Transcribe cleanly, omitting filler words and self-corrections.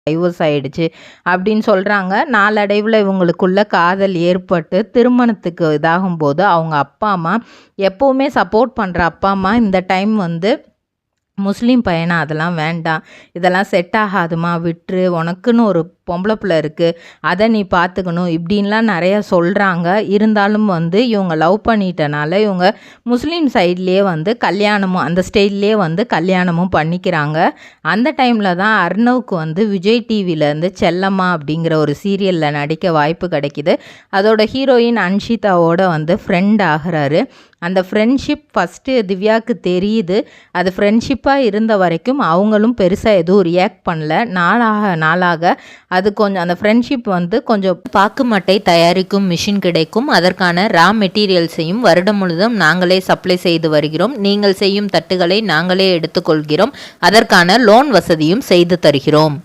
Divorce ஆயிடுச்சு அப்படின்னு சொல்கிறாங்க. நாளடைவில் இவங்களுக்குள்ள காதல் ஏற்பட்டு திருமணத்துக்கு இதாகும்போது அவங்க அப்பா அம்மா எப்போவுமே சப்போர்ட் பண்ணுற அப்பா அம்மா இந்த டைம் வந்து முஸ்லீம் பையனா அதெல்லாம் வேண்டாம், இதெல்லாம் செட் ஆகாதுமா, விட்டுரு, உனக்குன்னு ஒரு பொம்பளை பிள்ளை இருக்குது, அதை நீ பார்த்துக்கணும் இப்படின்லாம் நிறையா சொல்கிறாங்க. இருந்தாலும் வந்து இவங்க லவ் பண்ணிட்டனால இவங்க முஸ்லீம் சைட்லேயே வந்து கல்யாணமும் அந்த ஸ்டைல்லே வந்து கல்யாணமும் பண்ணிக்கிறாங்க. அந்த டைமில் தான் அர்ணவுக்கு வந்து விஜய் டிவிலேருந்து செல்லம்மா அப்படிங்கிற ஒரு சீரியலில் நடிக்க வாய்ப்பு கிடைக்கிது. அதோட ஹீரோயின் அன்ஷிதாவோட வந்து ஃப்ரெண்ட் ஆகிறாரு. அந்த ஃப்ரெண்ட்ஷிப் ஃபஸ்ட்டு திவ்யாவுக்கு தெரியுது. அது ஃப்ரெண்ட்ஷிப்பாக இருந்த வரைக்கும் அவங்களும் பெருசாக எதுவும் ரியாக்ட் பண்ணல. நாளாக அது கொஞ்சம் அந்த ஃப்ரெண்ட்ஷிப் வந்து கொஞ்சம் பாக்கு மட்டை தயாரிக்கும் மிஷின் கிடைக்கும். அதற்கான ரா மெட்டீரியல்ஸையும் வருடம் முழுதும் நாங்களே சப்ளை செய்து வருகிறோம். நீங்கள் செய்யும் தட்டுகளை நாங்களே எடுத்துக்கொள்கிறோம். அதற்கான லோன் வசதியும் செய்து தருகிறோம்.